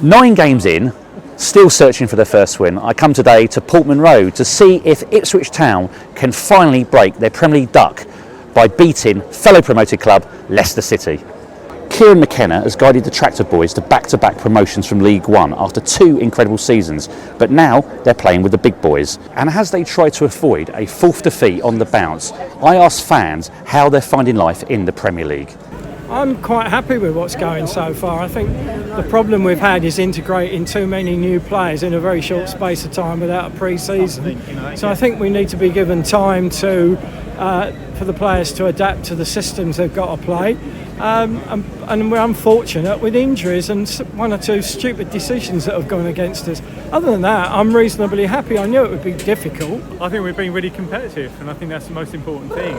9 games in, still searching for their first win, I come today to Portman Road to see if Ipswich Town can finally break their Premier League duck by beating fellow promoted club Leicester City. Kieran McKenna has guided the Tractor Boys to back-to-back promotions from League One after 2 incredible seasons, but now they're playing with the big boys. And as they try to avoid a 4th defeat on the bounce, I asked fans how they're finding life in the Premier League. I'm quite happy with what's going so far. I think the problem we've had is integrating too many new players in a very short space of time without a pre-season. So I think we need to be given time to for the players to adapt to the systems they've got to play. And we're unfortunate with injuries and 1 or 2 stupid decisions that have gone against us. Other than that, I'm reasonably happy. I knew it would be difficult. I think we've been really competitive, and I think that's the most important thing.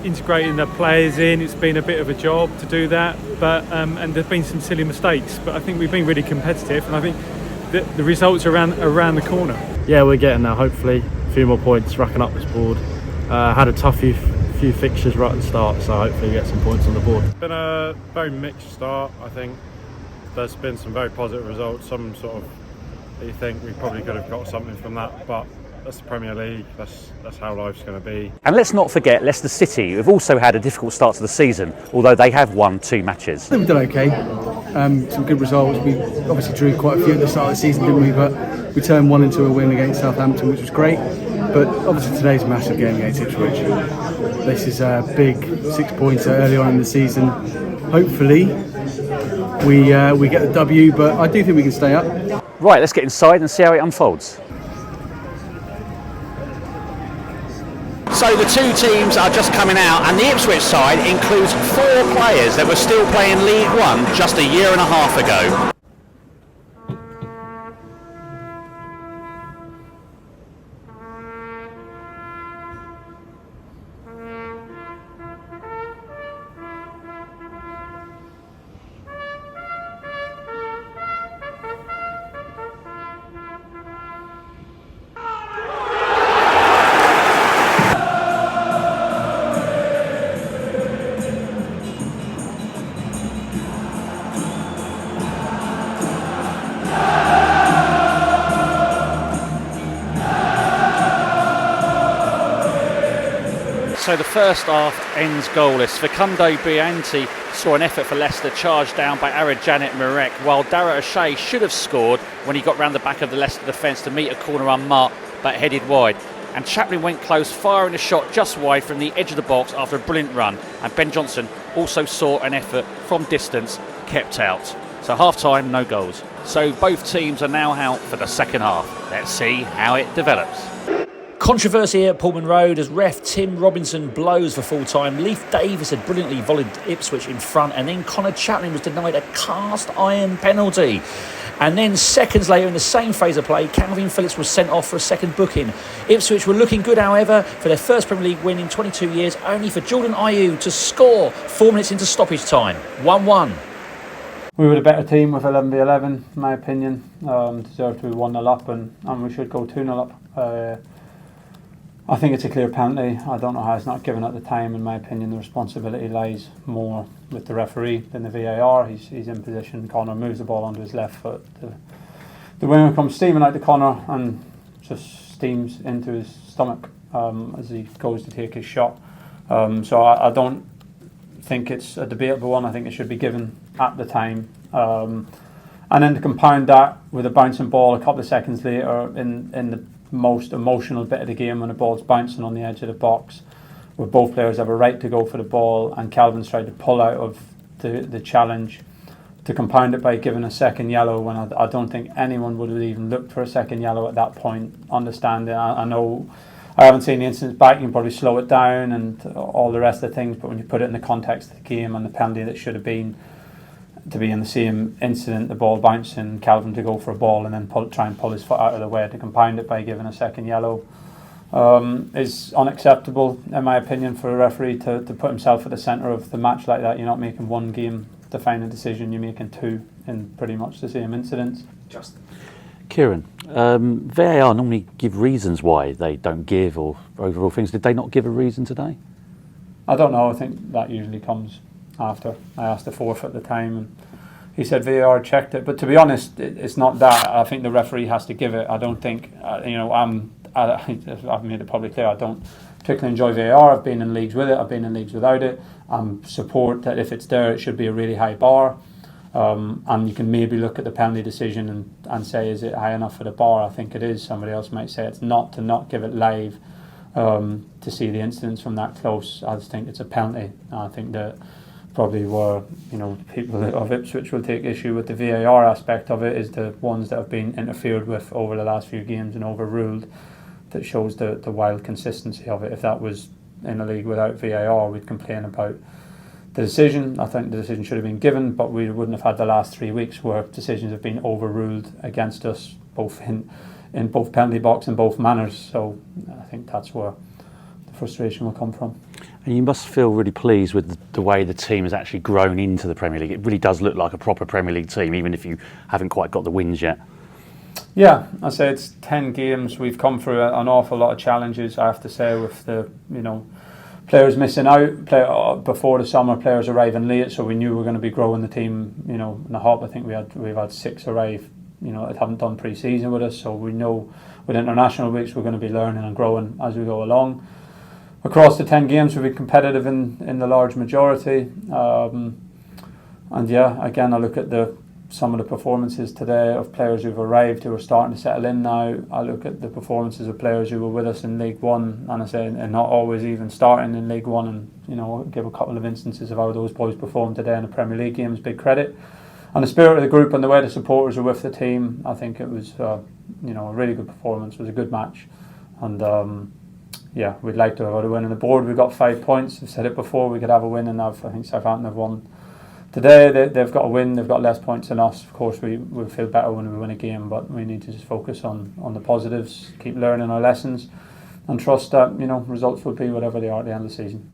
Integrating the players in, it's been a bit of a job to do that, but and there's been some silly mistakes, but I think we've been really competitive, and I think the results are around the corner. Yeah, we're getting there, hopefully. A few more points, racking up this board. Had a tough few fixtures right at the start, so hopefully we get some points on the board. It's been a very mixed start. I think there's been some very positive results, some sort of you think we probably could have got something from that, but that's the Premier League, that's how life's going to be. And let's not forget Leicester City, who've also had a difficult start to the season, although they have won 2 matches. I think we've done okay, some good results. We obviously drew quite a few at the start of the season, didn't we? But we turned one into a win against Southampton, which was great. But obviously today's a massive game against Ipswich. This is a big 6-pointer early on in the season. Hopefully we get the W, but I do think we can stay up. Right, let's get inside and see how it unfolds. So the 2 teams are just coming out, and the Ipswich side includes 4 players that were still playing League One just a year and a half ago. So the first half ends goalless. Facundo Bianchi saw an effort for Leicester charged down by Janet Marek, while Dara O'Shea should have scored when he got round the back of the Leicester defence to meet a corner unmarked but headed wide. And Chaplin went close, firing a shot just wide from the edge of the box after a brilliant run. And Ben Johnson also saw an effort from distance, kept out. So half-time, no goals. So both teams are now out for the second half. Let's see how it develops. Controversy at Portman Road as ref Tim Robinson blows for full time. Leif Davis had brilliantly volleyed Ipswich in front, and then Connor Chaplin was denied a cast iron penalty. And then seconds later in the same phase of play, Calvin Phillips was sent off for a second booking. Ipswich were looking good, however, for their first Premier League win in 22 years, only for Jordan Ayew to score 4 minutes into stoppage time. 1-1. We were the better team with 11v11, in my opinion. Deserved to be 1-0 up, and we should go 2-0 up. I think it's a clear penalty. I don't know how it's not given at the time. In my opinion, the responsibility lies more with the referee than the VAR. He's in position. Connor moves the ball onto his left foot. The winger comes steaming out the corner and just steams into his stomach as he goes to take his shot. So I don't think it's a debatable one. I think it should be given at the time. And then to compound that with a bouncing ball a couple of seconds later in the most emotional bit of the game, when the ball's bouncing on the edge of the box, where both players have a right to go for the ball, and Calvin's tried to pull out of the challenge, to compound it by giving a second yellow when I don't think anyone would have even looked for a second yellow at that point. Understanding, I know I haven't seen the incidents back, you can probably slow it down and all the rest of the things, but when you put it in the context of the game and the penalty that should have been to be in the same incident, the ball bouncing, Calvin to go for a ball and then try and pull his foot out of the way, to compound it by giving a second yellow is unacceptable, in my opinion, for a referee to put himself at the centre of the match like that. You're not making one game defining decision, you're making 2 in pretty much the same incidents. Justin. Kieran, VAR normally give reasons why they don't give, or overall things. Did they not give a reason today? I don't know, I think that usually comes after. I asked the fourth at the time, and he said VAR checked it, but to be honest, it's not that. I think the referee has to give it. I don't think I've made it publicly clear I don't particularly enjoy VAR. I've been in leagues with it, I've been in leagues without it. Support that if it's there, it should be a really high bar. And you can maybe look at the penalty decision and say, is it high enough for the bar? I think it is. Somebody else might say it's not, to not give it live, to see the incidents from that close. I just think it's a penalty. I think that probably where people of Ipswich will take issue with the VAR aspect of it is the ones that have been interfered with over the last few games and overruled. That shows the wild consistency of it. If that was in a league without VAR, we'd complain about the decision. I think the decision should have been given, but we wouldn't have had the last 3 weeks where decisions have been overruled against us, both in both penalty box and both manners. So I think that's where the frustration will come from. And you must feel really pleased with the way the team has actually grown into the Premier League. It really does look like a proper Premier League team, even if you haven't quite got the wins yet. Yeah, I say it's 10 games. We've come through an awful lot of challenges, I have to say, with the players missing out before the summer, players arriving late, so we knew we were going to be growing the team in a hop. I think we've had 6 arrive that haven't done pre-season with us, so we know with international weeks we're going to be learning and growing as we go along. Across the 10 games we've been competitive in the large majority, and yeah, again I look at some of the performances today of players who've arrived who are starting to settle in now. I look at the performances of players who were with us in League One, and I say, and not always even starting in League One, and I'll give a couple of instances of how those boys performed today in the Premier League games. Big credit, and the spirit of the group and the way the supporters are with the team. I think it was a really good performance. It was a good match, and yeah, we'd like to have had a win on the board. We got 5 points. I've said it before. We could have a win, and I think Southampton have won. Today they've got a win, they've got less points than us. Of course we feel better when we win a game, but we need to just focus on the positives, keep learning our lessons and trust that results will be whatever they are at the end of the season.